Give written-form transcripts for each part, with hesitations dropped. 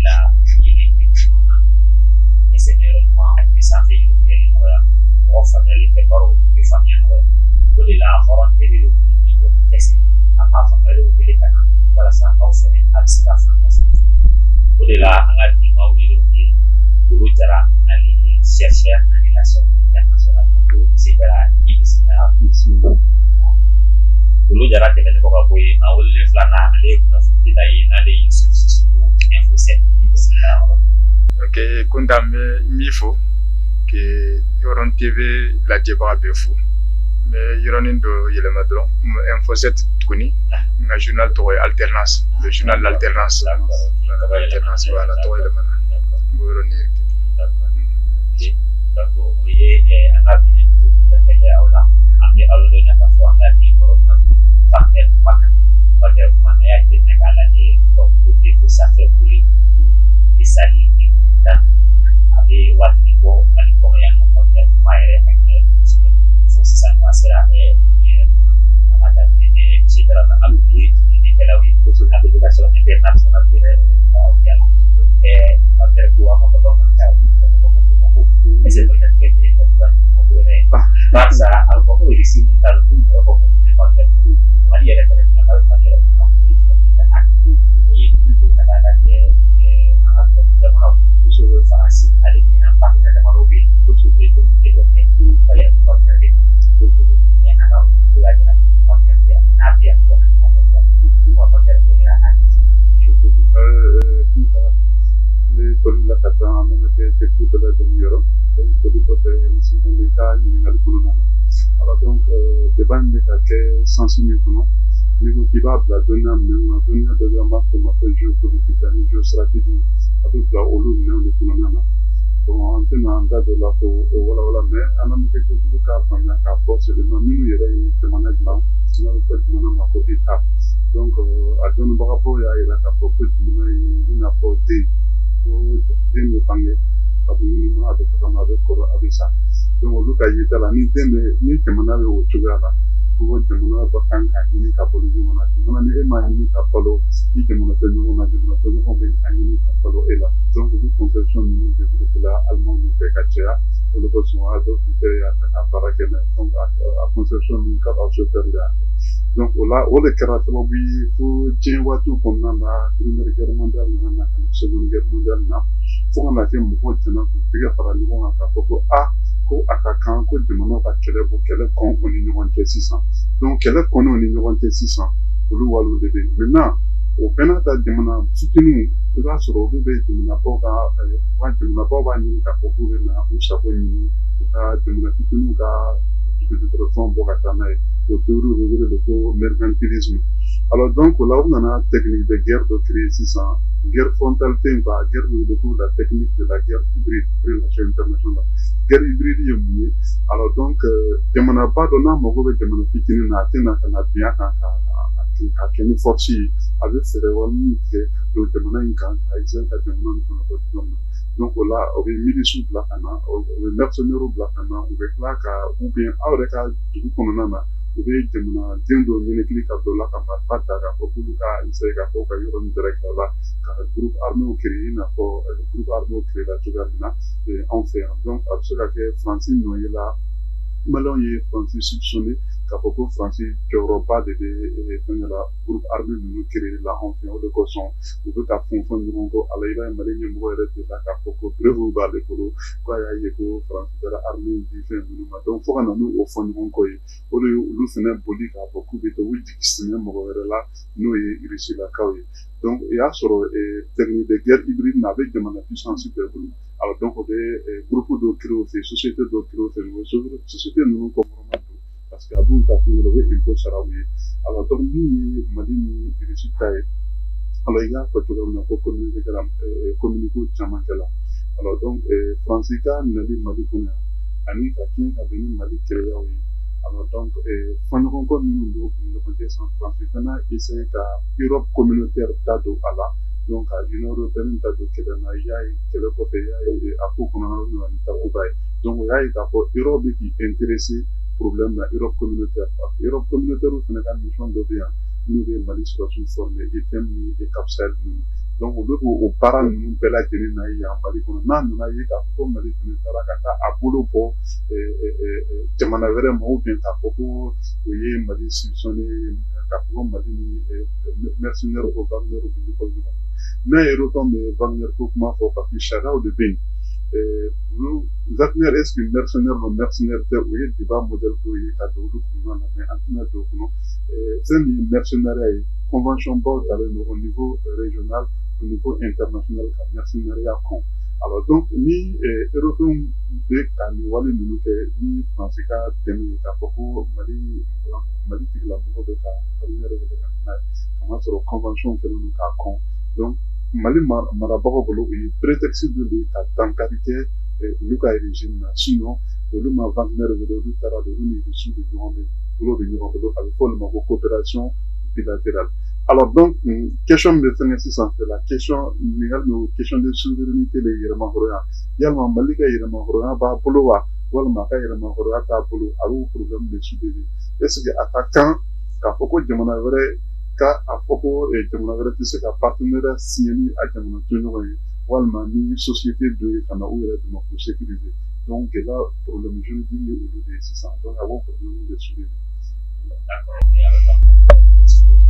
la yelen ke kona ni senero ma bi sa fe yele ke no ya o fa ne le fe baro bi fa ne no o de la horon te de bi ki do ki kesi ama fa ne o bi kana wala sa o fe ne al se ka fa ne o de la anga di ma o le ni guru jara na li chercher en relation internationale c'est la ibisina dulu jarak dengan kau boy awal le flana le kuna fudila ina le Yusuf Sisubu info set bismillah. Ok, kundame mifo que Yoron TV la débat befou mais Yoron do yelema dron info set kuni un journal to alternance le journal l'alternance l'alternance voilà to yelema Yoron ni d'accord oye anabi ndu kutendele aula ami aula na kafo anabi morona partenaire makan partenaire mana ya teknikala de donc côté que ça fait couler beaucoup et sali et beaucoup d'eau abe watini bo mali ko ya no partenaire maire akila no sebe faut si ça no sera amada c'est dans la amie ni kala wi application internationale de partenaire ko amo ko ba ka et c'est peut-être que tu vas como puede pasa algo que dice un tal de un ojo con el partenaire Maria era una Maria era una polizia y punta la que ha trovado una fasi all'inizio parte da Marobi e con che lo che Maria può fare di e hanno tutto la gara può fare di una abbia con la può fare con la anche punta le con la katana che più bella del mio donc pour le côté aussi dans les cas ni ngal kono nana alors donc débat mais que sensible kono niveau qui va la donner de ma comme géopolitique et géostratégie avec la olu ne de kono nana bon antena anda de la ko wala mais ana me que tout cas famille ka force de minu yere ke manage là na ko mana ma ko état donc a donne par rapport ya ila ka ko mana ina po de me pange abinuma avec kama avec koro abisa donc luka yita la ni teme ni temana be o chugala ko temana ba kanka ni ka polo ni mona temana ni ema ni ka polo ni temana to ni mona to be ani ka polo ela donc lu conception ni développer la allemand ni be ka chia pour le besoin à d'autres ya ta parakena donc a conception ni ka au se faire là donc là o le karata bi fu jinwatu konna na première guerre mondiale na seconde guerre mondiale na fo na ke mo tena ko tiga fara ni ko ka ko ko akakan ko demano ka kele bo kele kon on ni ñogon 600 donc kele kon on ni ñogon 600 olu walu de maintenant o penata demana fitinu ira soro do be demana bo ka wa demana bo ba ni ka ko ko na u sa ko ni ka demana fitinu ka du profond bo ka na o théorie révélée de ko mercantilisme alors donc là on a technique de guerre de créer 600 guerre frontale tempa guerre de coup la technique de la guerre hybride relation internationale guerre hybride est mouillée alors donc demana pas donna mogo be demana fitini na tena kana bien ka keni forci avec faire wani ke do demana inkan ka isa ka demana no ko donc là on est milice bla kana on est mercenaire bla kana on est là ka ou bien awre ka du ko nana ou bien demana dendo ni ne ka do la ka marfata ka ko ka isa ka ko ka yoro direct là groupe armé créé na ko groupe armé créé la tugamina et en fait donc absolument que Francis noyé là malon y Francis soupçonné qu'à propos Francis qui aura pas de la groupe armé nous créé là en fait de coson ou peut à fond nous ko ala ila malin mo re de la qu'à propos bravo ba de ko quoi y ko Francis de la armée du fait nous donc faut qu'on nous au fond nous ko o le fene boli qu'à propos de oui dixine mo re là nous y réussi la kawe donc il y a sur technique de guerre hybride avec de la puissance super blue alors donc des groupes de créer sociétés de créer société nous comme parce que abou ka fin le impôt sarawi alors donc ni madini résultat alors il y a pas tout le monde pour communiquer chamantela alors donc Francisca nali mali kuna ani ka kin ka beni mali créer alors donc fondons encore nous le contexte en France kana essayer ka Europe communautaire dado ala donc à l'Union européenne dado kedana yayi kele ko fe yayi apo kuna na takubai donc yayi ka ko Europe qui intéressé problème na Europe communautaire Europe communautaire au Sénégal mission de bien nous les Mali sur une forme et thème et capsule donc olu o baara ninnu bɛɛ lajɛlen na yan Mali kɔnɔ n'a nana ye k'a fɔ ko Mali fɛnɛ taara ka taa a bolo bɔ jamana wɛrɛ ma ou bien k'a fɔ ko o ye Mali subventionné k'a fɔ ko Mali ni mercenaires ko Wagner bɛ ɲɔgɔn bolo n'a ye European bɛ Wagner ko kuma fɔ parce que sariyaw de bɛ yen Wagner est-ce que mercenaire don mercenaire tɛ o ye débat modèle dɔw ye ka don olu kɔnɔna na mais an tɛna don o kɔnɔ fɛn min ye mercenariat ye convention baw talen don au niveau régional au niveau international ka mercenariat kɔn alors donc ni européens bɛ ka nin wale ninnu kɛ ni France ka dɛmɛ ye k'a fɔ ko Mali tigilamɔgɔ bɛ ka Wagner wele ka na n'a ye kamasɔrɔ convention kɛlen don k'a kɔn donc Mali marabagaw bolo o ye prétexte dɔ de ye ka dankari kɛ olu ka régime na sinon olu ma Wagner wele olu taara de olu ni Russie de ɲɔgɔn bolo a bɛ fɔ olu ma ko coopération bilatérale. Alors donc question min bɛ fɛngɛ sisan c'est la question ɲininkali min question de souveraineté le yɛrɛmahɔrɔnya yalima Mali ka yɛrɛmahɔrɔnya b'a bolo wa walima a ka yɛrɛmahɔrɔnya t'a bolo a b'o problème de soulever est-ce que a ka kan k'a fɔ ko jamana wɛrɛ a fɔ ko jamana wɛrɛ tɛ se ka partenariat signé ni a jamana toɲɔgɔn ye walima ni société dɔ ye ka na u yɛrɛ dɛmɛ pour sécuriser donc gɛlɛya problème juridique ye olu de ye sisan donc a b'o problème de soulever. D'accord, ok, alors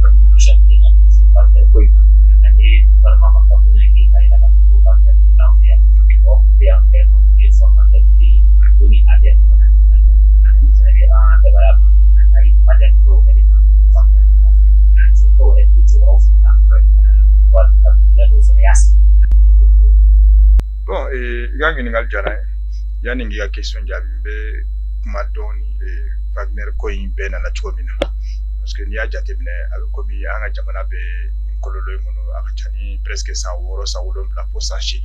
conclusion ko ina Wagner ko ina ani gouvernement ka ko ne ki kai na ko Wagner ke na ya ko be an fe no ke formateur di kuni ade ko na ni kan ni tene an de bala ko na ai madan do ne ka ko Wagner ke na fe so do ne ku jo au na ko wa na bila do sa ya se bon ga ɲininkali jara yani ngi ka question jaabi n bɛ kuma dɔɔni Wagner ko in bɛɛ nana cogo min na parce que n'i y'a jateminɛ a bɛ komi an ka jamana bɛ nin kɔlɔlɔ in kɔnɔ a ka ca ni presque san 6 san 7 fo san 8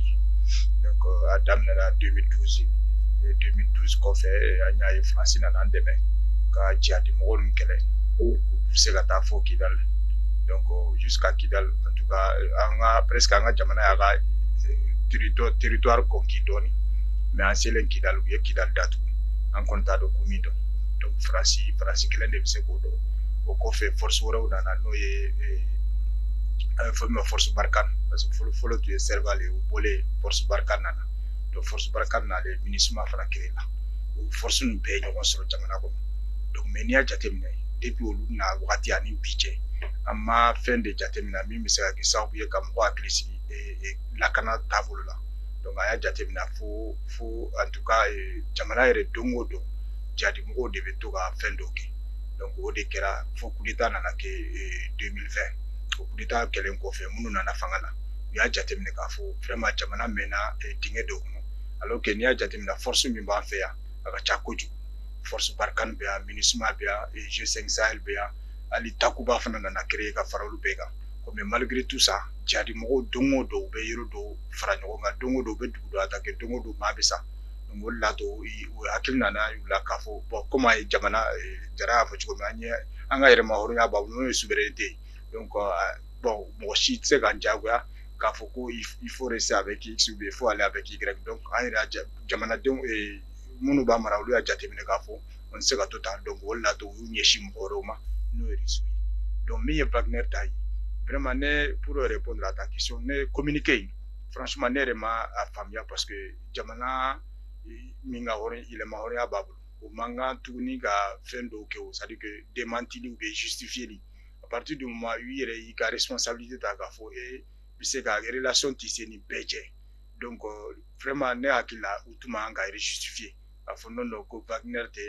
donc a daminɛna 2012 kɔfɛ an y'a ye France nana an dɛmɛ ka jihadi mɔgɔw ninnu kɛlɛ k'u pousser ka taa fo Kidal donc jusqu'à Kidal en tout cas presque an ka jamana y'a ka territoire conquis dɔɔni mais an selen Kidal u ye Kidal datugu an kɔni t'a dɔn kun min dɔn donc France kelen de bɛ se k'o dɔn o kɔfɛ force wɛrɛw nana n'o ye a bɛ fɔ min ma force Barkhane parce que fɔlɔ tun ye Serval ye o bɔlen force Barkhane nana donc force Barkhane nalen MINUSMA fana créé la o force ninnu bɛɛ ye ɲɔgɔn sɔrɔ jamana kɔnɔ donc mais n'i y'a jateminɛ depuis olu na wagati ani bi cɛ an ma fɛn de jateminɛ min bɛ se ka kɛ sababu ye ka mɔgɔ hakili sigi lakana taabolo la donc an y'a jateminɛ fo en tout cas jamana yɛrɛ don o don jadi mɔgɔw de bɛ to ka fɛn dɔw kɛ donc o de kɛra fo coup d'état nana kɛ 2020 o coup d'état kɛlen kɔfɛ minnu nana fanga la u y'a jateminɛ k'a fɔ vraiment jamana mɛnna dingɛ dɔw kɔnɔ alors que n'i y'a jateminɛ force min b'an fɛ yan a ka ca kojugu force Barkhane bɛ yan MINUSMA bɛ yan G5 Sahel bɛ yan hali Takuba fana nana créer ka fara olu bɛɛ kan mais malgré tout ça jadi mɔgɔw don o don u bɛ yɔrɔ dɔw fara ɲɔgɔn kan don o don u bɛ dugu dɔ attaquer don o don maa bɛ sa donc o de la to u hakili nana y'u la k'a fɔ bon comme a ye jamana jara y'a fɔ cogo min an ka yɛrɛmahɔrɔnya b'a bolo n'o ye souveraineté ye donc bon mɔgɔ si tɛ se k'an diyagoya k'a fɔ ko il faut rester avec X ou bien il faut aller avec Y donc an yɛrɛ jamanadenw minnu b'a mara olu y'a jateminɛ k'a fɔ on tɛ se ka to tan donc o de la to u y'u ɲɛsin mɔgɔ wɛrɛw ma n'o ye Russie ye donc min ye Wagner ta ye vraiment ne pour répondre à ta question ne communiqué in franchement ne yɛrɛ ma a faamuya parce que jamana min ka yɛlɛmahɔrɔnya b'a bolo o man kan tuguni ka fɛn dɔw kɛ o c'est à dire que démentili ou bien justifieli à partir du moment u yɛrɛ y'i ka responsabilité ta k'a fɔ bɛ se ka relation tisser ni bɛɛ cɛ donc vraiment ne hakili la u tun man kan ka justifier k'a fɔ non ko Wagner tɛ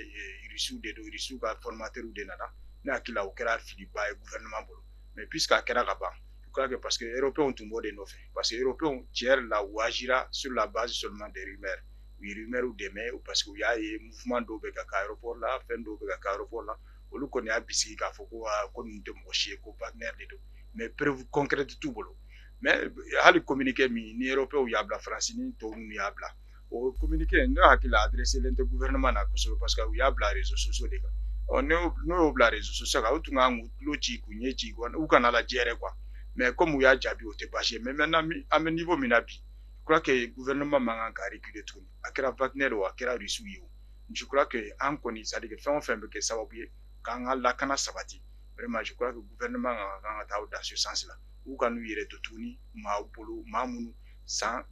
Russiw de don Russiw ka formateur de nana ne hakili la o kɛra filiba ye gouvernement bolo mais puisque a kɛra ka ban je crois que parce que européens tun b'o de nɔfɛ parce que européens tiɲɛ yɛrɛ la u agira sur la base seulement des rumeurs u ye rumeur dɛmɛ parce que u y'a ye mouvement dɔw bɛ ka kɛ aéroport la fɛn dɔw bɛ ka kɛ aéroport la olu kɔni y'a bisigi k'a fɔ ko ninnu tɛ mɔgɔ si ye ko Wagner de don mais preuve concrète t'u bolo mais hali communiqué min ni européens y'a bila France ni tɔw ninnu y'a bila o communiqué ne hakili la adressé len tɛ gouvernement na kosɛbɛ parce que u y'a bila réseaux sociaux de kan n'o y'o bila réseaux sociaux kan u tun kan k'u tulo ci k'u ɲɛ ci u kana lajɛ yɛrɛ quoi mais comme u y'a jaabi o tɛ baasi ye mais maintenant an bɛ niveau min na bi je crois que gouvernement man kan ka reculer tuguni a kɛra Wagner o a kɛra Russie ye o je crois que an kɔni c'est à dire que fɛn o fɛn bɛ kɛ sababu ye k'an ka lakana sabati vraiment je crois que gouvernement kan ka taa dans ce sens là u ka n'u yɛrɛ to tuguni maa bolo maa minnu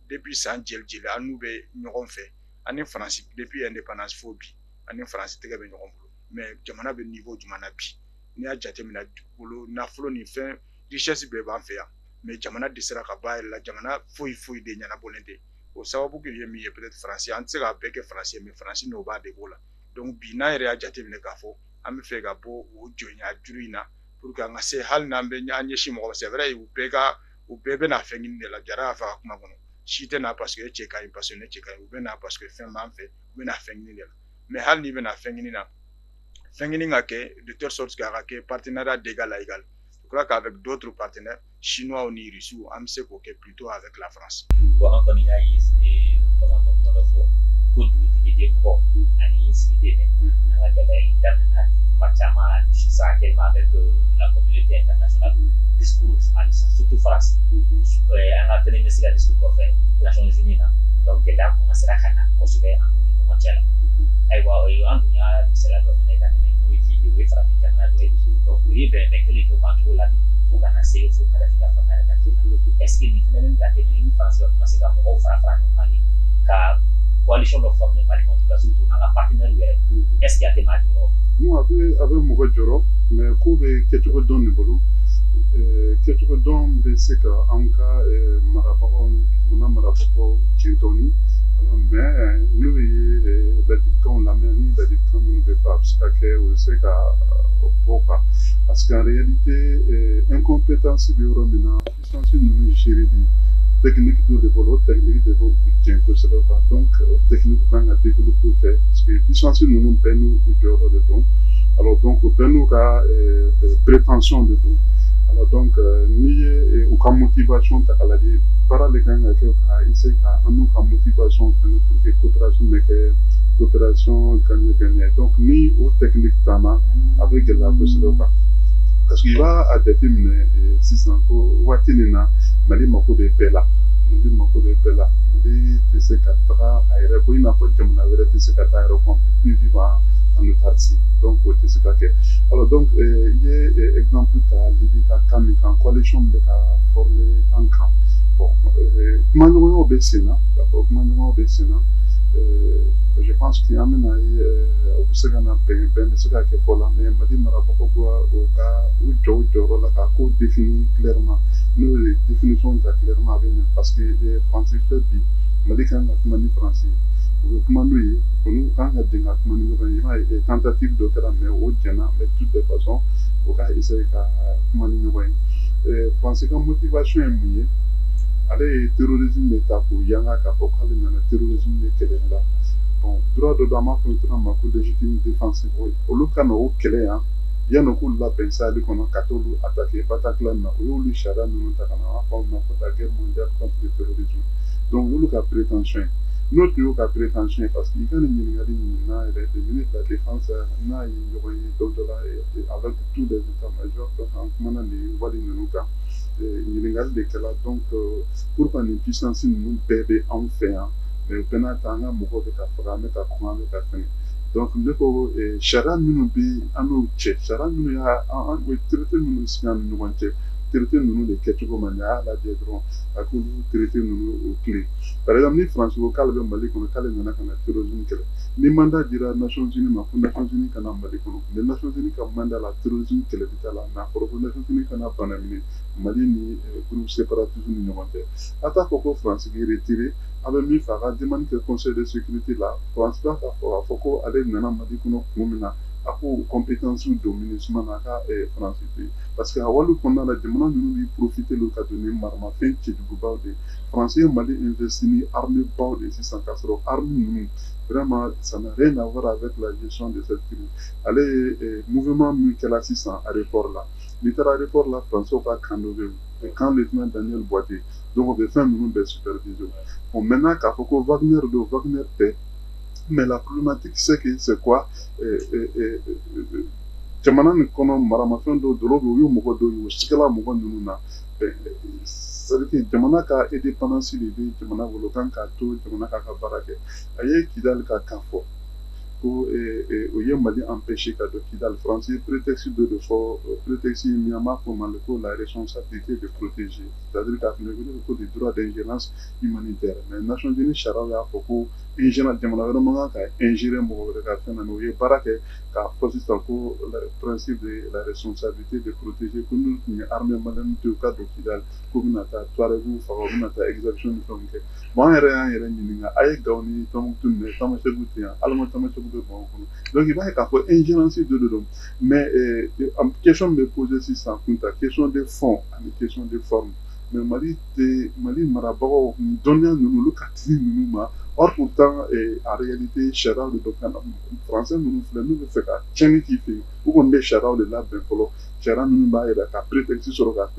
depuis san jeli an n'u bɛ ɲɔgɔn fɛ ani Faransi depuis indépendance fo bi ani Faransi tɛgɛ bɛ ɲɔgɔn bolo mais jamana bɛ niveau jumɛn na bi n'i y'a jateminɛ dugukolo nafolo ni fɛn richesse bɛɛ b'an fɛ yan mais jamana dɛsɛra ka bɔ a yɛrɛ la jamana foyi de ɲɛnabɔlen tɛ o sababu ye min ye peut-être Faransi an tɛ se k'a bɛɛ kɛ Faransi ye mais Faransi n'o b'a de b'o la donc bi n'an yɛrɛ y'a jateminɛ k'a fɔ an bɛ fɛ ka bɔ o jɔnya juru in na pour que an ka se hali n'an bɛ an ɲɛsin mɔgɔ c'est vrai u bɛɛ bɛna fɛn ɲini de la Jara y'a fɔ a ka kuma kɔnɔ si tɛ na parce que e cɛ ka ɲi parce que ne cɛ ka ɲi u bɛ na parce que fɛn b'an fɛ u bɛ na fɛn ɲini de la mais hali n'i bɛna fɛn ɲini na fɛn ɲini ka kɛ de telle sorte que a ka kɛ partenariat d'égal à égal je crois qu'avec d'autres partenaires chinois ni russiens an bɛ se k'o kɛ plutôt avec la France. Bon an kɔni y'a ye bagan bɛ kuma dɔ fɔ ko dugutigi den bɔ ani sigiden an ka gɛlɛya in daminɛna tuma caman sisan actuellement avec la communauté internationale discours ani surtout France an ka tɛnɛ bɛ se ka discours kɔfɛ Nations Unies na donc gɛlɛya commencera ka na kosɛbɛ an ni ɲɔgɔn cɛ la ayiwa an dun y'a misaliya dɔ fɛnɛ ka tɛmɛ n'o ye Libi o ye farafin jamana dɔ ye donc u ye bɛnbɛn kelen kɛ o kan cogo la fo ka na se fo Kadhafi ka fanga yɛrɛ ka kɛ est ce que nin fɛnɛ bɛ ka kɛ ni France bɛ commencer ka mɔgɔw fara ɲɔgɔn kan ka coalition dɔ former Mali contre surtout an ka partenaires yɛrɛ est ce que a tɛ maa jɔyɔrɔ non a bɛ mɔgɔ jɔyɔrɔ mais ko bɛ kɛcogo dɔn de bolo kɛcogo dɔn bɛ se ka an ka jamana marabagaw tintɔ ni mais n'o ye ladilikanw lamɛn ni ladilikan minnu bɛ fɔ a bɛ se ka kɛ o bɛ se ka bɔ quoi parce qu'en réalité incompétence bɛ yɔrɔ min na puissance ninnu gérer technique dɔ de bolo technique de b'u tiɲɛ kosɛbɛ quoi donc technique kan ka développer fɛ parce que puissance ninnu bɛɛ n'u jɔyɔrɔ de don alors donc bɛɛ n'u ka prétention de don alors donc n'i ye u ka motivation ta k'a lajɛ baara de kan ka kɛ ka essayer ka an n'u ka motivation fɛnɛ pour que coopération bɛ kɛ coopération gagnant-gagnant donc ni o technique t'an na a bɛ gɛlɛya kosɛbɛ quoi parce que i b'a jateminɛ sisan ko waati nin na Mali mako bɛ bɛɛ la Mali tɛ se ka taga a yɛrɛ ko i n'a fɔ jamana wɛrɛ tɛ se ka taa yɛrɛ kɔn plus vivant en autarcie donc o tɛ se ka kɛ alors donc i ye exemple ta Libi ka cas min kan coalition bɛ ka former an kan bon kumaɲɔgɔnyaw bɛ sen na k'a fɔ kumaɲɔgɔnyaw bɛ sen na je pense que an bɛna ye u bɛ se ka na bɛn bɛ se ka kɛ fɔ la mais Mali marabagaw ka u jɔ u jɔyɔrɔ la k'a ko définir clairement n'o ye définition ta clairement a bɛ ɲɛ parce que Faransi filɛ bi Mali kan ka kuma ni Faransi ye u bɛ kuma n'u ye olu kan ka den ka kuma ni ɲɔgɔn ye i b'a ye tentative dɔ kɛra mais o jɛnna mais toutes les façons o ka essayer ka kuma ni ɲɔgɔn ye Faransi ka motivation ye mun ye ale ye terrorisme de ta k'o yanga k'a fɔ k'ale nana terrorisme de kɛlɛ la bon droit dɔ b'an b'a fɔ cogo ma ko légitime défensive olu ka na o kɛlɛ yan yanni k'olu labɛn Sahel kɔnɔ ka t'olu attaquer Bataclan na o y'olu sariya ninnu ta ka na an b'a fɔ o ma ko la guerre mondiale contre le terrorisme donc olu ka prétention ye n'o tun y'u ka prétention ye parce que i ka nin ɲininkali ɲini n'a yɛrɛ le ministre de la défense n'a ye ɲɔgɔn ye dɔ dɔ la avec tous les états-majors donc an kumana nin wale ninnu kan ɲininkali de kɛla donc pour que nin puissance ninnu bɛɛ bɛ anw fɛ yan mais bɛɛ n'a ta an ka mɔgɔw bɛ ka faga an bɛ ka kuma an bɛ ka fɛn donc ne ko sariya minnu bɛ an n'u cɛ sariya minnu y'a traité minnu sigi an ni ɲɔgɔn cɛ traité ninnu de kɛcogo man ɲɛ a y'a lajɛ dɔrɔn a k'olu traité ninnu o tile par exemple ni Faransi ko k'ale bɛ Mali kɔnɔ k'ale nana ka na terrorisme kɛlɛ ni mandat dira Nations Unies ma ko Nations Unies kana Mali kɔnɔ mais Nations Unies ka mandat la terrorisme kɛlɛli t'a la n'a fɔra ko Nations Unies kana bana minɛ Mali ni groupe séparatiste ni ɲɔgɔn cɛ a t'a fɔ ko Faransi k'i retiré a bɛ min fɔ a ka demande kɛ conseil de sécurité la Faransi b'a fɔ ko ale nana Mali kɔnɔ kun min na a ko compétence don MINUSMA na a ka Faransi to yen parce que a wale kɔnɔna la jamana ninnu bɛ profiter l'o ka don ni maramafɛn cɛjugubaw de ye Faransi ye Mali investi ni armée baw de sisan k'a sɔrɔ armée ninnu vraiment ça n'a rien à voir avec la gestion de cette crise ale ye mouvement min kɛla sisan aéroport la n'i taara aéroport la Faransiw ka camp dɔ bɛ yen camp lieutenant Daniel Boité donc o bɛ fɛn ninnu bɛɛ superviser bon maintenant k'a fɔ ko Wagner don Wagner tɛ mais la problématique c'est que c'est quoi jamana nin kɔnɔ maramafɛn dɔw dɔrɔn bɛ yen u ye mɔgɔ dɔw ye o sigala mɔgɔ ninnu na c'est à dire que jamana ka indépendance de bɛ jamana bolo kan k'a to jamana k'a ka baara kɛ a ye Kidali ka kan fɔ pour au Mali empêcher qu'à Kidal français prétexte de fort prétexte Myanmar pour la responsabilité de protéger, c'est-à-dire qu'à des droits d'ingérence humanitaire. Mais les Nations Unies Chara pour ingérer gouvernement ingérer mon le principe de la responsabilité de protéger pour nous armée madame de cas de Kidal pour nous vous favoriser exaction donc bon rien ay gawni tam tunne tam seguti alma tam seguti bon donc il va y avoir ingérence de mais question me poser si ça compte question de fond et question de forme mais Mali marabago donner nous le catine nous ma or pourtant en réalité chara de docteur français nous fait ka cheni qui fait ou on met chara de là ben polo chara nous ba ira ka prétexte sur le cas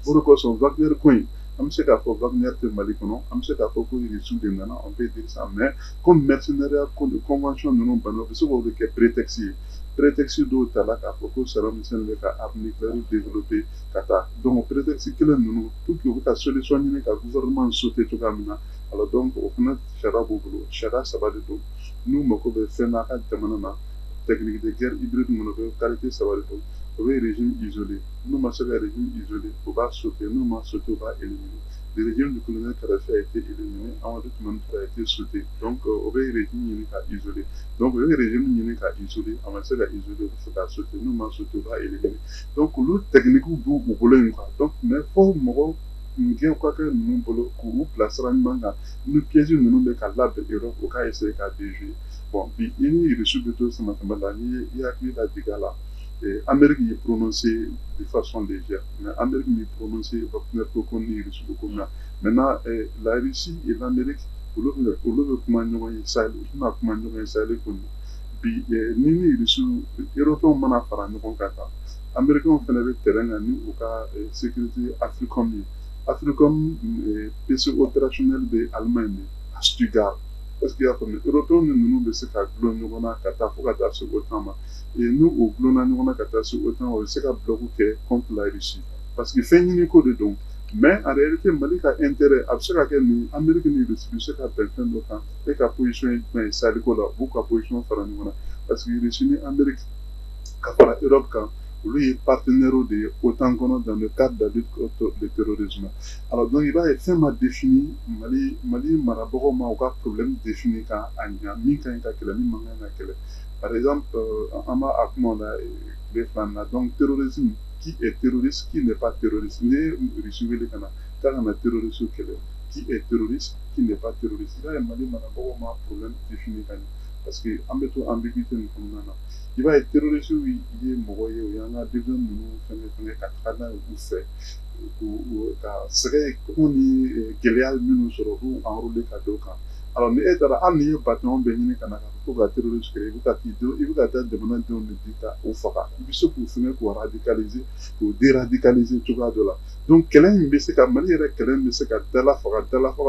pour que son Wagner coin am se ka fo Wagner te Mali kono am se ka fo ko iri sous de nana on peut dire ça mais comme mercenaires comme convention nous bano ce ko que prétexte d'autres là ka fo ko sera mission le ka armée développer kata donc prétexte que nous tout que ka solution ni ka gouvernement sauter tout kamina alors donc au final chara bobolo chara ça va de tout nous mako be fena ka tamana technique de guerre hybride mon qualité ça va de tout oui, régime isolé. Nous, ma seule régime isolé, on va sauter, nous, ma sauter, on va éliminer. Le régime du colonel Kadhafi a été éliminé, avant tout le monde a été sauté. Donc, on va régime unique à isolé. Donc, le régime unique à isolé, on va seul à isolé, on va sauter, nous, ma sauter, on va éliminer. Donc, le technique, vous voulez quoi. Donc, mais faut moi, nous quoi que nous voulons placer nous piéger nous de la Europe au cas essayer de déjouer. Bon, puis il y a reçu de tout ce matin, il y a qui la diga là. Amérique est prononcé de façon légère. Amérique est prononcé maintenant la Russie et l'Amérique au lieu comment Israël puis ni reçu Européen mana fara ɲɔgɔn kan Américains fana bɛ terrain na ni u ka sécurité Africom PC opérationnel de Allemagne à Stuttgart parce qu'il y a comme Européens nous bɛ se ka gulon ɲɔgɔn na ka taa fo ka taa se o temps ma et nous au glona ɲɔgɔn na ka taa se o temps o bɛ se ka bloc kɛ contre la Russie parce que fɛn ɲini ko de don mais en réalité Mali ka intérêt a bɛ se ka kɛ ni Amérique ni Russie bɛ se ka bɛn fɛn dɔ kan e ka position ye jumɛn ye Sahel ko la u b'u ka position fara ɲɔgɔn na parce que Russie ni Amérique ka fara Europe kan olu ye partenaires de ye OTAN kɔnɔ dans le cadre de la lutte contre le terrorisme alors donc il b'a ye fɛn ma défini Mali marabagaw ma u ka problème défini ka a ɲa min ka ɲi ka kɛlɛ min man kan ka kɛlɛ par exemple an b'a a kuma la tile fila na donc terrorisme qui est terroriste qui n'est pas terroriste ni ye Russie wele ka na k'a kana terroriste kɛlɛ qui est terroriste qui n'est pas terroriste i b'a ye Mali marabagaw ma problème défini ka ɲa parce que an bɛ to ambiguïté nin kɔnɔna na i b'a ye terroriste yi ye mɔgɔ ye o y'an ka denmisɛn ninnu fɛngɛ ka taga n'a ye u fɛ ka sɛgɛ ko ni gɛlɛya minnu sɔrɔ u b'u enrôler ka d'o kan alors ni e taara hali ni ye bâtiment bɛɛ ɲini ka na k'a fɔ ko ka terroriste kɛlɛ i bɛ ka taa jamanadenw de di ka u faga i bɛ se k'u fɛngɛ k'u radicaliser k'u déradicaliser cogoya dɔ la donc kɛlɛ in bɛ se ka Mali yɛrɛ kɛlɛ in bɛ se ka dala faga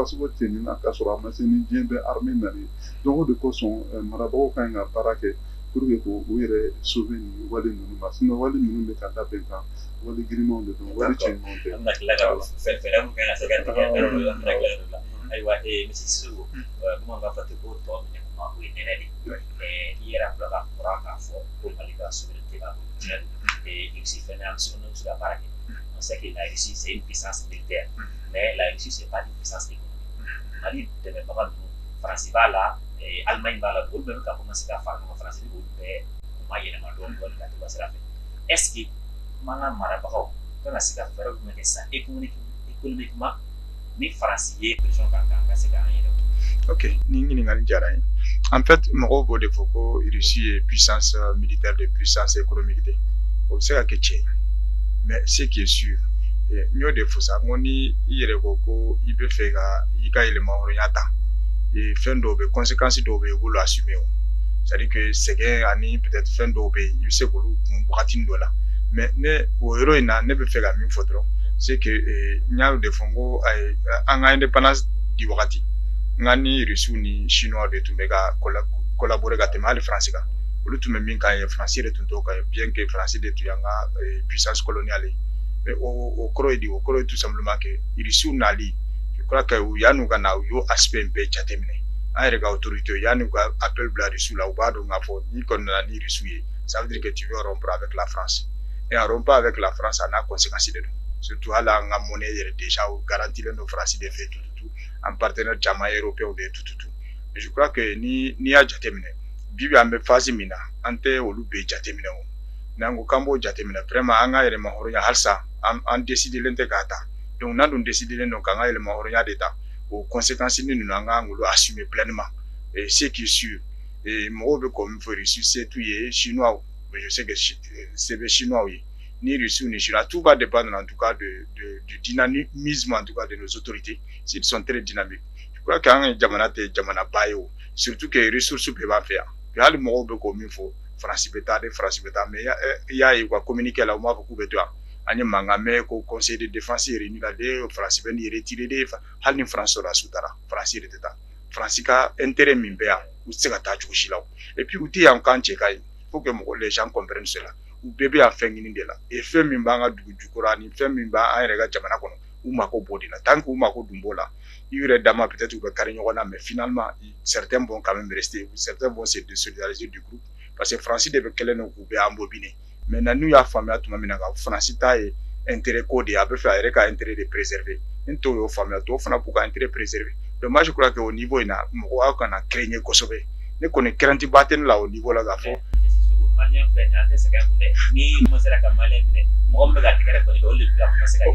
sogo cɛ nin na k'a sɔrɔ a ma se ni diɲɛ bɛɛ armée nali donc o de kosɔn marabagaw ka ɲi ka baara kɛ pour que k'u yɛrɛ sauver nin wale ninnu ma sinon wale ninnu bɛ ka labɛn kan wale girimanw de don wale cɛɲumanw tɛ. An bɛna tila ka fɛɛrɛ mun kan ka se ka tigɛ yɔrɔ dɔ la an bɛna tila yɔrɔ la ayiwa misi Sisoko kuma b'a fɔ ten ko tɔ minɛ kuma o ye nɛnɛ de i yɛrɛ filɛ ka fɔra k'a fɔ ko Mali ka souveraineté b'a bolo Russie fɛnɛ an bɛ se ka baara kɛ on sait que la Russie c'est une puissance militaire mais la Russie c'est pas une puissance économique Mali dɛmɛbaga ninnu Faransi b'a la Allemagne b'a la olu bɛɛ bɛ ka commencer ka fara ɲɔgɔn Faransi ni olu bɛɛ u ma yɛlɛma dɔɔni dɔɔni ka to ka sira fɛ est-ce que an ka marabagaw kan ka se ka fɛɛrɛ jumɛn kɛ sisan économiquement ni Faransi ye pression kan ka se k'an yɛrɛ. Ok, ni ɲininkali diyara n ye. En fait mɔgɔw b'o de fɔ ko Russie ye puissance militaire de puissance économique de o bɛ se ka kɛ tiɲɛ ye mais ce qui est sûr n y'o de fɔ sa n ko ni i yɛrɛ ko ko i bɛ fɛ ka i ka yɛlɛma hɔrɔnya ta fɛn dɔw bɛ conséquences dɔw bɛ yen i b'olu assumer o c'est-à-dire que sɛgɛn ani peut-être fɛn dɔw bɛ yen i bɛ se k'olu kun wagati dɔ la mais ne o yɔrɔ in na ne bɛ fɛ ka min fɔ dɔrɔn c'est que n y'a de fɔ n ko an ka indépendance di wagati n ka ni Russiw ni Chinois de tun bɛ ka collaborer ka tɛmɛ hali France kan olu tun bɛ min k'an ye France de tun t'o kan bien que France de tun y'an ka puissance coloniale ye mais o kɔrɔ ye di o kɔrɔ ye tout simplement que Russiw nali je crois que yan'u ka na u y'o aspect bɛɛ jateminɛ un regard autorité, il y a un appel bla reçu là, ou pas donc ni qu'on a ni reçu, ça veut dire que tu veux rompre avec la France. Et en rompant avec la France, on a conséquences de nous. Surtout à la monnaie déjà garantie nos français de fait tout en partenaire jama européen de tout. Et je crois que ni a jatemine bibi ambe phase mina ante olu be jatemine o nango kambo jatemine vraiment anga ele mahoronya halsa en décider lente gata donc na dun décider non kanga ele mahoronya d'état aux conséquences ni nous anga ngolo assumer pleinement et ce qui est sûr et mo be comme faut reçu c'est tout est chinois mais je sais que c'est chinois oui ni Russie ni Chine. Tout va dépendre en tout cas du dynamisme en tout cas de nos autorités. S'ils sont très dynamiques. Je crois qu'un jamana te jamana bayo, surtout que les ressources peuvent faire. Il y a le mot comme il faut. France beta, mais il y a quoi communiquer là au moins beaucoup de toi. Anya mangame ko conseil de défense réuni là des France ben y retirer des hal ni France sera soutara France y était France ka intérêt mimbea ou se ka ta chushila. Et puis outi en kan chekai. Faut que les gens comprennent cela. Ou bébé a fait une là et fait mimbanga du Kurani fait mimba un regard jamana kono ou mako bodina tant que ou mako dumbola il y aurait dama peut-être ou carignorona mais finalement certains vont quand même rester certains vont se désolidariser du groupe parce que Francis devait qu'elle ne coupe à embobiner mais nous y a famille à tout le monde Francis taille intérêt codé a fait un intérêt de préserver une tour aux familles tout fana pour intérêt préserver donc moi je crois que au niveau il a moi qu'on a craigné Kosovo ne connaît crainte batten là au niveau là gafo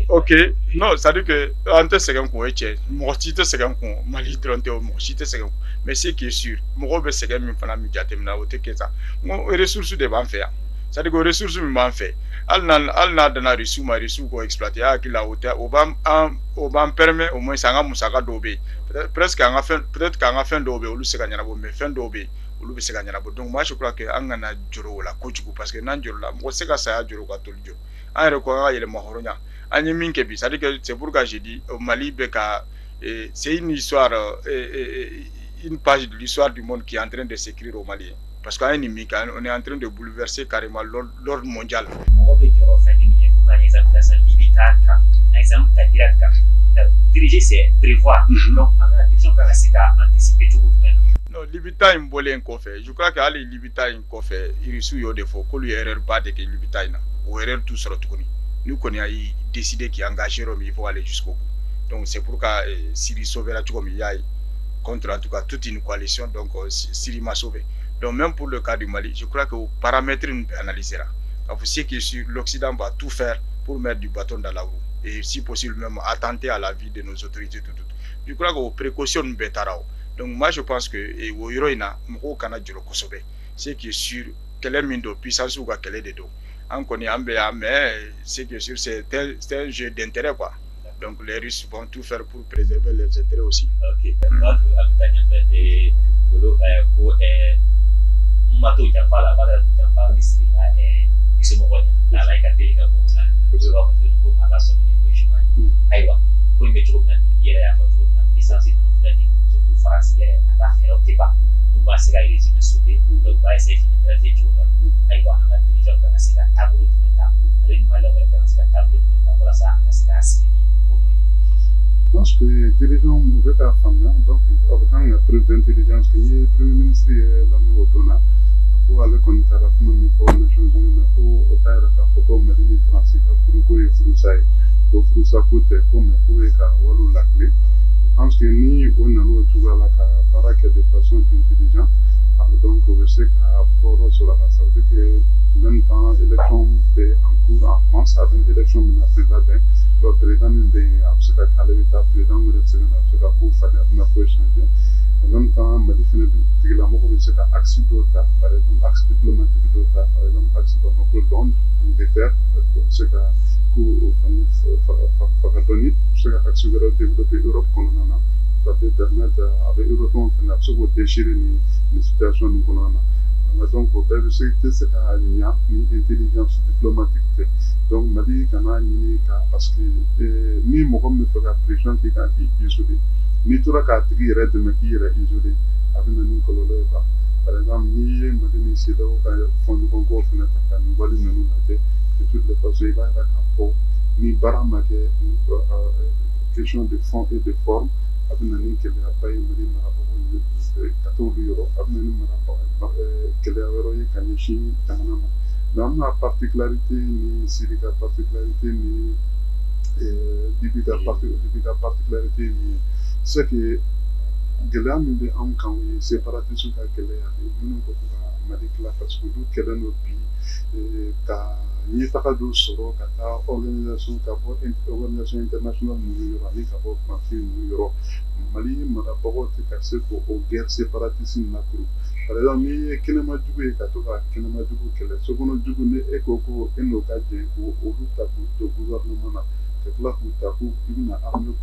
ok, non, ça veut dire que en second coup, moi si te second coup, Mali trente au moi si te second, mais c'est qui est sûr, moi be second mi fana mi jatem na ote que ça, moi ressources de ban faire, ça veut dire que ressources mi ban fait, al na dana ressources ko exploiter à qui la hauteur, au ban permet au moins ça nga musaka dobe, presque en fin peut-être qu'en fin dobe ou lu sekanya bo mais fin dobe. Donc moi je crois que angana joro la kojugu parce que nan joro la mo seka sa joro ka toljo an rekoya yele mahoronya anyi minke bi c'est-à-dire que c'est pourquoi j'ai dit au Mali beka c'est une histoire une page de l'histoire du monde qui est en train de s'écrire au Mali parce qu'on est en train de bouleverser carrément l'ordre mondial. Diriger c'est prévoir donc la direction peut anticiper tout le monde. Non, Libita imbolé en fait. Je crois que les Libita en fait, il reçoit yo défaut, que lui erreur pas de que Libita na, ou erreur tout sur tout connu. Nous connaissons décidé qu'il engagé il faut aller jusqu'au bout. Donc c'est pourquoi Syrie sauvé la tout comme il y a contre en tout cas toute une coalition donc Syrie m'a sauvé. Donc même pour le cas du Mali, je crois que aux paramètres nous peut analyser là. Donc c'est que sur l'Occident va tout faire pour mettre du bâton dans la roue et si possible même attenter à la vie de nos autorités tout. Je crois que aux précautions nous bétarao. Donc moi je pense que au Iroina, moko kana jiro Kosovo, c'est qui est sûr quelle est mine de puissance ou quelle est de dos. On connaît Ambea, mais c'est qui est sûr c'est un jeu d'intérêt quoi. Donc les Russes vont tout faire pour préserver leurs intérêts aussi. Ok, d'accord. Abitanya fait bolo ko mato jampa la bada jampa misri la iso mokonya la la ikate ka bula. Ko ba ko mala so ni ko shima. Aiwa, ko imecho na yera ya fa to na essentiel no flani. France est à faire au débat. Nous va se gagner les sauter, donc va essayer de faire des choses. Aïwa, on a déjà commencé à tableau de maintenant. Les malheurs ont commencé à tableau de maintenant. Voilà ça, on a se gagné. Je pense que les dirigeants mauvais à la femme, donc avec un preuve d'intelligence que le Premier ministre est la même autona pour aller contre la femme pour les Nations Unies pour autant que pour Medini France pour que Froussai pour Froussa côté comme pour que Walou la clé. Je pense que ni on a nous toujours la baraque de façon intelligente. Donc je sais qu'à rapport sur la ça veut dire que même temps l'élection est en cours en France, avec une élection menacée là-dedans, le président est absolument à l'état, le président est absolument pour faire une fois changer. En même temps, je dis que la mort de ce cas axe d'autres, par exemple axe diplomatique d'autres, par exemple axe de Londres, Angleterre, ce cas Fagatoni, ce cas axe de développer l'Europe comme on a. Ça peut permettre avec l'Europe de déchirer les situations nous connaissons. Donc, je sais que c'est une intelligence diplomatique. Donc, je dis que parce que ni moi me fera pression qui est isolé, ni tout le cas qui est isolé, avec nous colonel. Par exemple, ni me dis c'est là où on nous concourt fenêtre, nous voulons nous noter de toutes les façons il va y avoir ni baramake question de fond et de forme. Avec nous qui n'a pas eu 14 euro amenu mara kele awero ye kanyeshi tanama na particularité ni sirika particularité ni dibika particularité ni c'est que gɛlɛya min bɛ anw kan o ye séparatiste ka gɛlɛya ye minnu ko ko ka mali tila parce que olu kɛlen don bi ka ɲɛtaga dɔ sɔrɔ ka taa organisation ka bɔ organisation internationale ninnu yɔrɔ ani ka bɔ fanfin ninnu yɔrɔ mali marabagaw tɛ ka se k'o guerre séparatiste in lakuru par exemple n'i ye kɛnɛmajugu ye ka to ka kɛnɛmajugu kɛlɛ sokɔnɔjugu ni e ko ko e n'o ka jɛn ko olu ta k'u to gouvernement na ka tila k'u ta k'u i bɛna armée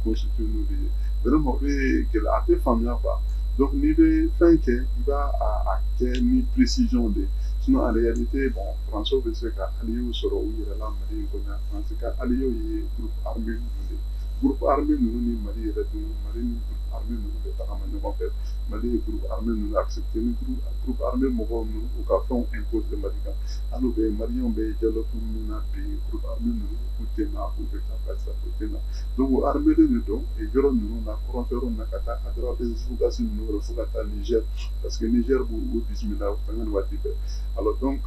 constituée n'o de ye vraiment a tɛ faamuya quoi donc n'i bɛ fɛn kɛ i b'a kɛ ni précision de sinon en réalité bon français bɛ se ka alliés sɔrɔ u yɛrɛ la mali in kɔnɔ France ka alliés ye groupe armé ninnu de groupe armé ninnu ni mali yɛrɛ dun mali ni groupe armé ninnu bɛ tagama ɲɔgɔn fɛ mali ye groupe armé ninnu accepté ni groupe armé mɔgɔw ninnu u ka fɛnw imposer mali kan hali bɛ maliyɛnw bɛ dialogue min na bi groupe armé ninnu k'u tɛ na k'u bɛ taa barisa k'u tɛ na donc o armé de don yɔrɔ ninnu na kɔrɔnfɛyɔrɔ ninnu na ka taa adresse ninnu yɔrɔ fo ka taa Niger parce que Niger b'u bisimila o fɛngɛ waati bɛɛ alors donc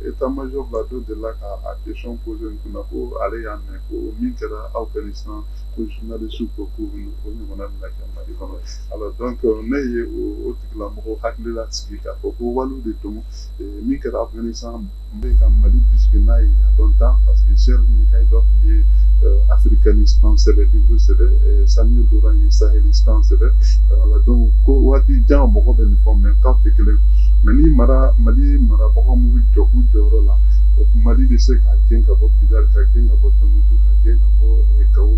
état major la dɔ delila ka question poser n kunna ko ale y'a mɛn ko min kɛra Afghanistan ko journaliste ko k'u bɛ o ɲɔgɔnna bɛna kɛ Mali kɔnɔ alors donc ne ye o tigilamɔgɔ hakili la sigi k'a fɔ ko waliw de don min kɛra Afghanistan n bɛ ka Mali bisigi n'a ye il y a longtemps parce que Serge Mikailov ye africanistan sɛbɛ livre sɛbɛ Samuel Doran ye sahelistan sɛbɛ voilà donc ko waati jan mɔgɔ bɛ nin fɔ mais kan tɛ kelen mais ni Mali marabagaw m'u jɔ u jɔyɔrɔ la Mali bɛ se ka gɛn ka bɔ Kidal ka gɛn ka bɔ Tombouctou ka gɛn ka bɔ Gao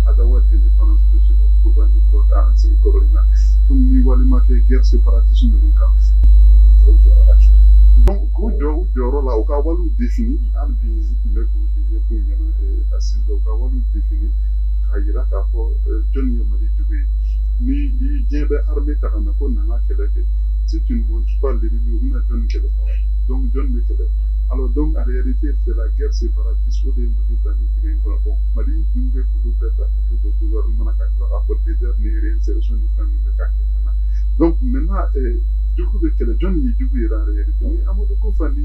Adawa indépendance bɛ se ka programme kɔrɔ ta an sigi kɔrɔlen na donc ni walima kɛ guerre séparatiste ninnu kan donc k'u jɔ u jɔyɔrɔ la u ka waliw défini hali bi n tun bɛ k'u ɲɛfɔ ɲɛna assise la u ka waliw défini k'a yira k'a fɔ jɔnni ye Mali jugu ye ni diɲɛ bɛ armée ta ka na ko na n ka kɛlɛ kɛ si tu ne montres pas l'ennemi u bɛna jɔnni kɛlɛ donc jɔnni bɛ kɛlɛ alors donc en réalité c'est la guerre séparatiste o de ye Mali bila ni tigɛ in kɔnɔ bon Mali dun bɛ k'olu bɛɛ ta k'olu don gouvernement na ka tila k'a fɔ leader ni réinsertion ni fɛn ninnu bɛ ka kɛ ka na donc maintenant jugu bɛ kɛlɛ jɔnni ye jugu yɛrɛ en réalité ni Amadou Kofa ni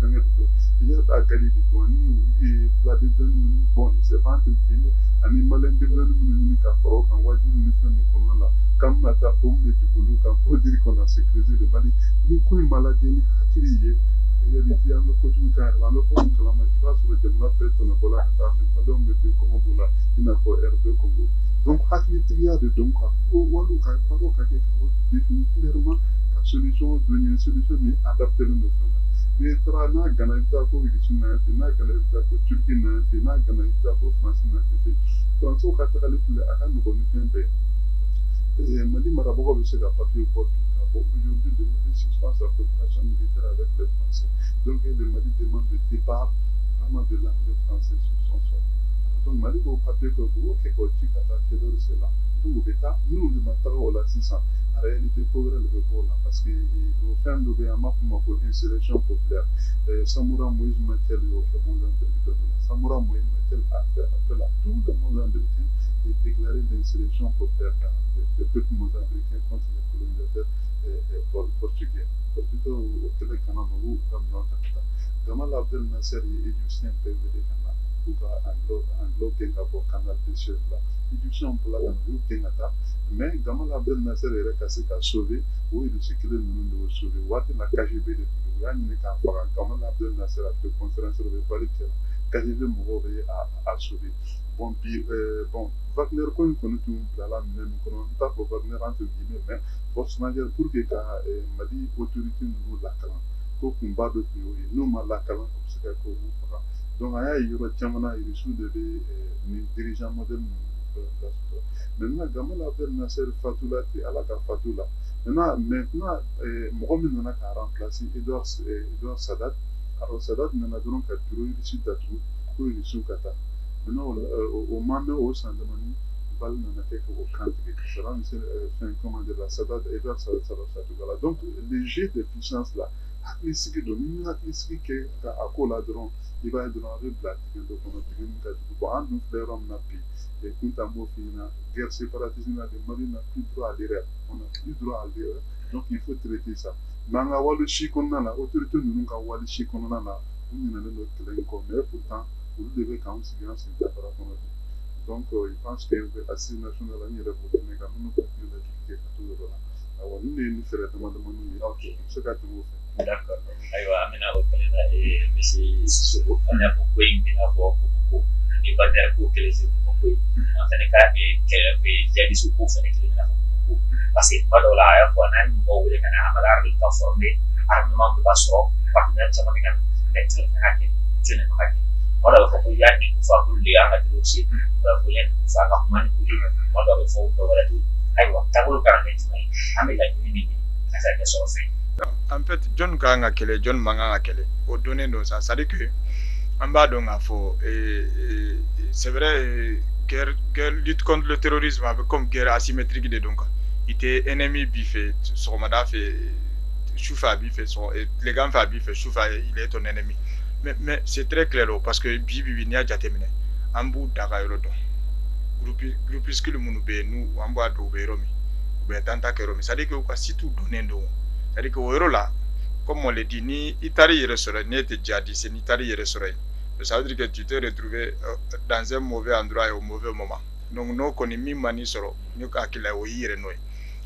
fɛngɛ de don Iyad Agali de don ani fila denmisɛnnin minnu bon il s'est pas entre guillemets ani maliyɛn denmisɛnnin minnu ɲini ka fara o kan wajibi ni fɛn ninnu kɔnɔna la k'an bɛna taa bombe de jigin olu kan pour dire qu'on a sécurisé le Mali ni ko in ma lajɛ ni hakili ye réalité an bɛ kojugu k'a yɛrɛ la an bɛ bɔ nin kalama i b'a sɔrɔ jamana bɛɛ tɔnɔbɔla ka taa mɛ maliyɛnw bɛ to kɔngɔ b'u la i n'a fɔ R2 Congo donc hakilitigiya de don quoi fo waliw ka baaraw ka kɛ ka waliw définir clairement ka solution dɔ ɲini solution min adaptelen don fɛn na n'i taara n'a gana i bɛ taa ko Russie na yan fɛ n'a gana i bɛ taa ko Turquie na yan fɛ n'a gana i bɛ taa ko France na yan fɛ Français ka tagali filɛ a ka nɔgɔn ni fɛn bɛɛ ye Mali marabagaw bɛ se ka papier bɔ bi ka bɔ aujourd'hui le Mali suspend sa coopération militaire avec les Français donc le Mali demande le départ vraiment de l'armée française sur son sol donc Mali b'o papier kɛ k'o kɛ k'o ci ka taa Quai-d'Orsay la donc u bɛ taa minnu de ma taga o la sisan en réalité ko wɛrɛ de bɛ bɔ o la parce que o fɛn dɔ bɛ yen an b'a fɔ o ma ko insurrection populaire Samora Moïse Matel y'o kɛ Mozambique dɔ la Samora Moïse Matel a fait appel à tous les Mozambicains et déclaré l'insurrection populaire des peuples mozambicains contre les colonisateurs portugais. Portugais au Québec kana ma u ka minɛnw ta ka taa Gamal Abdel Nasser ye égyptien bɛɛ wele ka na k'u ka anglo gɛn ka bɔ canal de Suez la égyptien bila ka na u gɛn ka taa mais Gamal Abdel Nasser yɛrɛ ka se ka sauver o Russie kelen ninnu de y'o sauver waati la KGB de tun don u y'a ɲini k'a faga Gamal Abdel Nasser a fait conférence de bali kɛra KGB mɔgɔw bɛ a sauver bon bi bon Wagner ko in kɔni tun bilala minɛn min kɔnɔ n t'a fɔ Wagner entre guillemets mais force majeure pour que ka Mali autorité ninnu lakalan ko kunba dɔ tun y'o ye n'u ma lakalan o bɛ se ka kɛ olu faga donc an y'a ye yɔrɔ caman na Russie de bɛ nin dirigeant modèle ninnu lasɔrɔ maintenant Gamal Abdel Nasser fatula ten ala ka fatu la maintenant mɔgɔ min nana k'a remplacer Edouard Sadat alors Sadat nana dɔrɔn ka bureau Russie datugu ko Russie ka taa maintenant o ma mɛn o san damani bal nana kɛ k'o kan tigɛ Saddam Hussein comment dire Sadat Edouard Sadat voilà donc les jeux de puissance là haklisigi do ni haklisigi ke ka akola dron iba dron re black do kono tigen ka do andu flerom na pi et kunta mo fina guerre séparatisme de Mali n'a plus droit à l'erreur on n'a plus droit à l'erreur donc il faut traiter ça manga walu shikonna na autorité nous ka walu shikonna na on n'a le telen ko mais pourtant vous devez quand même signer c'est par rapport donc je pense que l'assise nationale a mis le vote mais quand même nous peut la justifier tout le là alors nous ne faire demande de OK ce qu'a tout fait d'accord aywa amina o kalena e monsieur Sissoko ana ko koy bina ko ni badar ko kelese ko koy en fait ka e kele be jadi su ko fene kele na ko parce que madola ya ko nan mo wele kana amara ri ka formé armement de basso partenaire sama dengan lecture ngake jene ngake modal ko ya ni ku fa ko li anga ti aussi ba ko len ku fa ka man ku modal fo ko wala tu aywa tabul kan ne mai amila ni asa ke so fe en fait John Kanga kele John Manga kele au donné donc ça c'est à dire que en bas donc c'est vrai guerre lutte contre le terrorisme avec comme guerre asymétrique de donc il était ennemi biffé sur Mada fait Choufa biffé son les gars fait biffé Choufa il est ton ennemi mais c'est très clair parce que bibi n'y a déjà terminé en bout d'Agaïro donc groupuscule munube nous en bois de Romi ou bien tanta que Romi ça dit que si tout donné donc c'est-à-dire que au là comme on le dit ni Itali restaurant ni était jadi c'est ni Itali restaurant ça veut dire que tu t'es retrouvé dans un mauvais endroit et au mauvais moment donc nous connaissons mi mani soro ni ka kila o yire noy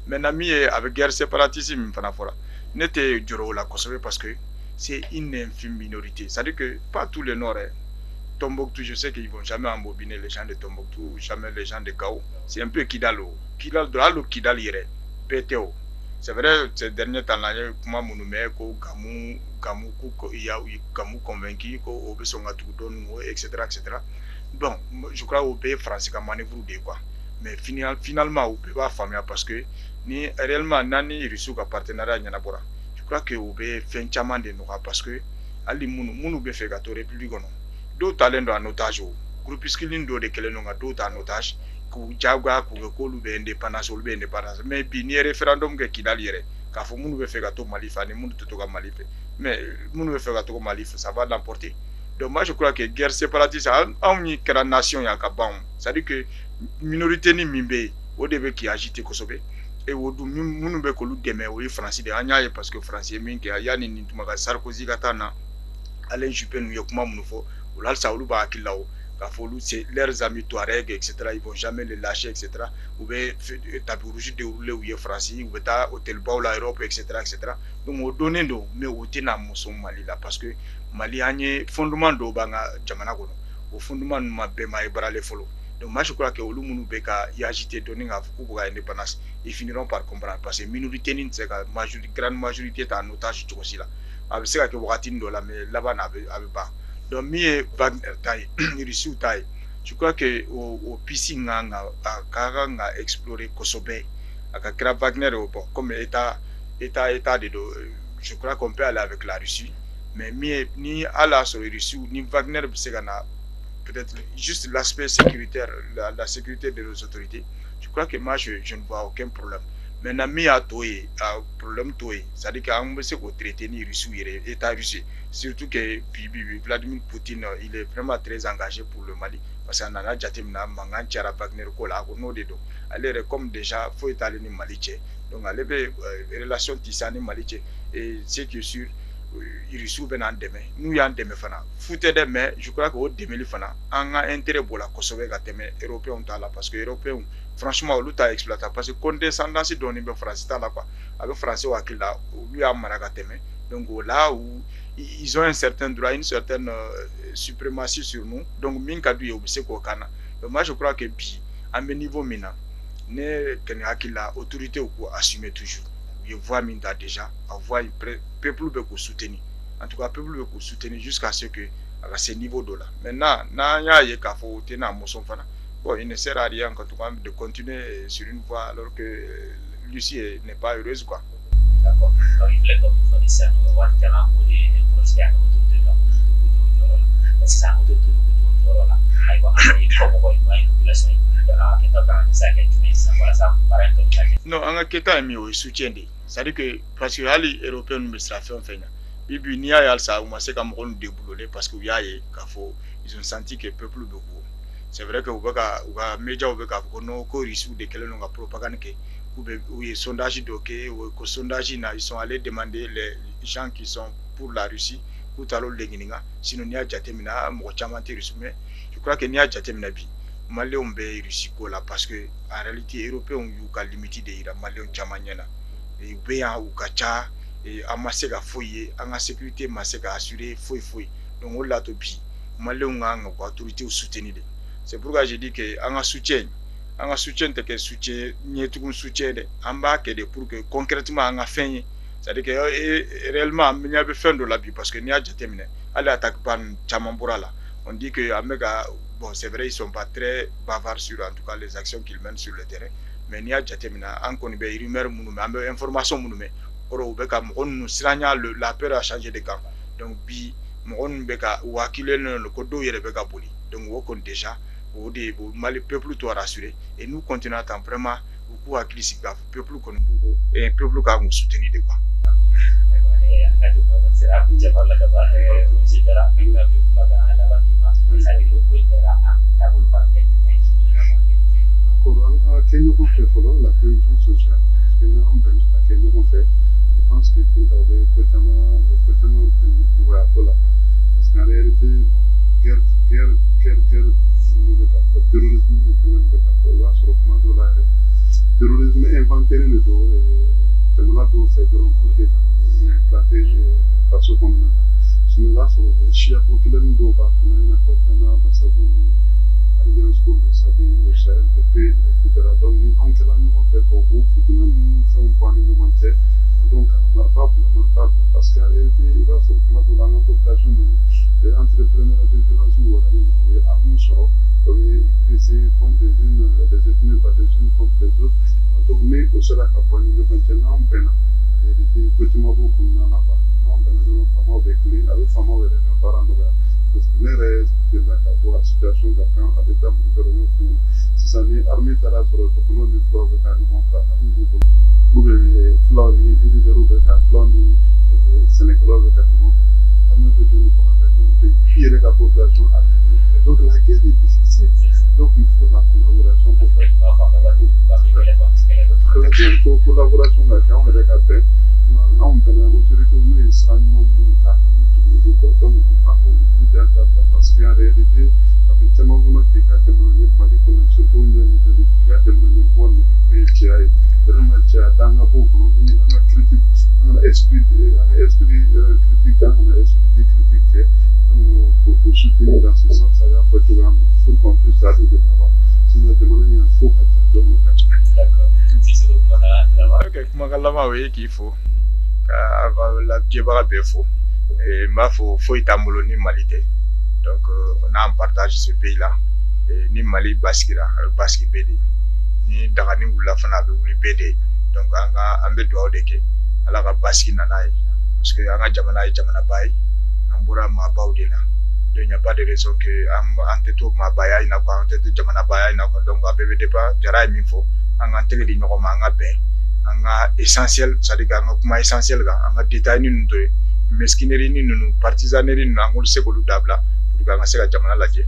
maintenant mi avec guerre séparatisme fana fora n'était juro la kosobe parce que c'est une infime minorité ça veut dire que pas tous les nord Tombouctou je sais qu'ils vont jamais embobiner les gens de Tombouctou jamais les gens de Gao c'est un peu Kidalo Kidal yere PTO c'est vrai ces derniers temps là comment monument ko gamu ko ya gamu convaincu ko obesonga tout donne etc. Bon je crois au pays français comme manœuvre de quoi mais finalement au pays va famille parce que ni réellement nani risu ka partenariat nyana bora je crois que au pays fin chama de nous parce que ali munu be fait gato république non do talent en otage groupuscule ndo de kele no ga do en otage ku jagwa ku ko lu be indépendance lu be indépendance mais bi ni référendum ke Kidal yere ka fo munu be fait gato Mali fani munu to ga Mali fe mais munu be fait gato Mali ça va l'emporter donc moi je crois que guerre séparatiste a ni kera nation ya ka ban ça dit que minorité ni mimbe o de be qui agiter kosobe et o du munu be ko lu deme o français de anya parce que français min ke ya ni tuma ga Sarkozy katana Alain Juppé nous yakuma munu fo ou là ça ou ba akilao c'est leurs amis Touareg, etc. Ils ne vont jamais les lâcher, etc. Ou bien tapis rouge déroulé où il est français, ou bien hôtel Bao l'Europe, etc. Donc on donne donc, mais on tient à Mali là parce que Mali a un fondement de Banga Jamana Gono, au fondement de ma bema et brale follow. Donc moi je crois que au Lumunu Beka y agité donner à beaucoup d'indépendance, ils finiront par comprendre parce que minorité ni c'est la grande majorité est en otage tout aussi là. Avec ça que Watin dola mais là-bas n'avait pas. Donc mi Wagner taille Russie taille je crois que au PC nga explorer Kosobe aka Wagner bon comme état de je crois qu'on peut aller avec la Russie mais ni à la sur Russie ni Wagner peut-être juste l'aspect sécuritaire la sécurité de nos autorités je crois que moi je ne vois aucun problème maintenant mi a toé problème toé ça dit qu'on peut se traiter ni Russie état russe surtout que Vladimir Poutine il est vraiment très engagé pour le Mali parce qu'on a déjà terminé mangan tiara Wagner ko la ko no de do aller comme déjà faut étaler ni Mali donc aller relation tissani Mali et c'est que sûr il reçoit ben en demain nous y en demain fana fouté demain je crois que au demain fana en a intérêt pour la Kosovo ga demain européen ta là parce que européen franchement lu ta exploiter parce que condescendance donné ben français ta là quoi avec français ou akil là lui a maraga demain donc là où ils ont un certain droit, une certaine suprématie sur nous. Donc, minkadu yobise ko kana. Donc, moi, je crois que à mes niveaux maintenant, ne la autorité ou quoi assumer toujours. Je vois minta déjà, avoir le peuple beaucoup soutenir. En tout cas, le peuple beaucoup soutenir jusqu'à ce que à ce niveau là. Maintenant, na ya ye ka fo tena moson fana. Bon, il ne sert à rien quand on de continuer sur une voie alors que Lucie n'est pas heureuse quoi. D'accord. Donc, il fallait comme il faut dire ça, on va dire pour les projets à autour de là, parce que ça autour de là, il va aller comme on voit une population, qui est en train de s'arrêter, voilà ça paraît comme ça. Non, en quelque temps, il soutient. C'est-à-dire que parce que les Européens nous administration fait, Bibi n'y a ça ou c'est comme on déboulonné parce qu'il y a ils ont senti que le peuple de vous. C'est vrai que vous avez média ou non risque de quelle longue propagande que ou les sondages d'ok ou sondage ils sont allés demander les gens qui sont pour la Russie ou talo le Guinée sinon n'y a jatemina mochamanté mais je crois que n'y a jatemina bi malé on be Russie là parce que en réalité européen you ka limité de ira malé on chamanyana et bien ou kacha et amasega foyer en sécurité masega assurer foi donc on l'a to bi malé on a autorité ou soutenir. C'est pourquoi je dis que en soutien que soutien ni tout soutien de en bas que de pour que concrètement en fin c'est-à-dire que réellement il y a besoin de la vie parce que n'y a déjà terminé aller attaque par Chamambura là on dit que Amega bon c'est vrai ils sont pas très bavards sur en tout cas les actions qu'ils mènent sur le terrain mais n'y a déjà terminé en connaît des rumeurs mais information mais oro beka on nous siranya la peur a changé de camp donc bi on beka wakile le kodo yele beka boli donc on compte déjà au mal peuple tout rassuré et nous continuons à vraiment beaucoup à crise peuple qu'on beaucoup et peuple qui nous soutenir de quoi la cohésion sociale parce que nous on fait je pense que vous avez complètement parce qu'en réalité guerre terrorisme inventé le dos et on fait de l'encourager implanté parce qu'on a sinon là sur le chia pour qu'il ait une dos on a une apportana Massagouni alliance pour le Sadi au Sahel des pays etc donc on fait qu'au bout nous faisons un point de monter donc parce qu'en réalité il va sur la population entrepreneurs de violence ou armes sont utilisés comme des ethnies par des unes contre les autres donc mais au seul accompagné de maintenant en réalité effectivement beaucoup n'en a pas non ben nous sommes avec les fameux parents parce que les restes de la situation quelqu'un à l'état de si ça n'est armée tara sur le tournoi du fleuve avec un nouveau arme floni il libéré avec floni sénégalais avec un nouveau arme de donner pour qui est la population arménienne. Donc la guerre est difficile, donc il faut la collaboration pour faire. Très bien, collaboration avec on est capable. On peut l'autorité nous extrêmement militaire, donc on va parce qu'en réalité, avec tellement de cas de manière malade, surtout des cas de manière bonne, qui a vraiment dans la beaucoup, on a critique, on a esprit critique, on a esprit critique. Pour soutenir dans ce sens, il y a un programme pour qu'on puisse aller de l'avant. Sinon, demander un faux attendre. D'accord. Si c'est donc là-bas, oui, qu'il faut. La Djebara Befo. Et ma faut y tamoloni Malité. Donc, on a un partage ce pays-là. Ni Mali Baskira, Baski Bedi. Ni Darani Oulafana, Ouli Bedi. Donc, on a un peu de Odeke. Alors, Baski Nanaï. Parce que on a Jamana Baye. Ambura Mabaudina. Il n'y a pas de raison que Anteto Mabaya, il n'a pas Anteto Jamana Baya, il n'a pas donc à bébé pas, Jara Mifo, en Antele di Noroma, en Abé, en essentiel, ça dit qu'en essentiel, en détail, nous, mesquinerie, nous, partisanerie, nous, en sait que nous dabla, pour que nous Jamana Ladje, et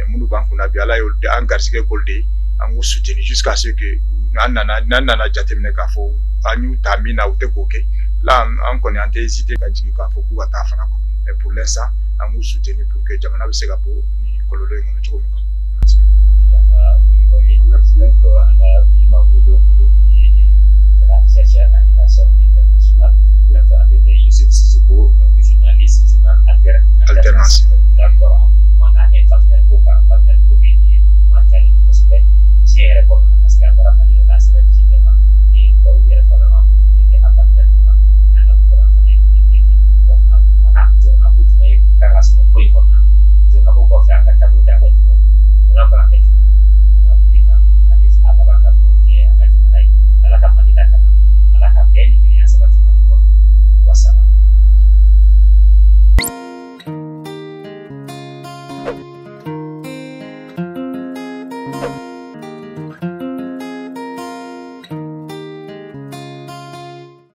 nous, banque, n'a bien là, en Garcique Goldé, en vous soutenir jusqu'à ce que Nana Jatemne Kafo, à nous, Tamina ou Tekoke, là, on connaît un hésité qu'à dire qu'il faut qu'on a mais pour l'instant, on vous soutenir pour que Jamana se gagne ni coloré mon choix. merci.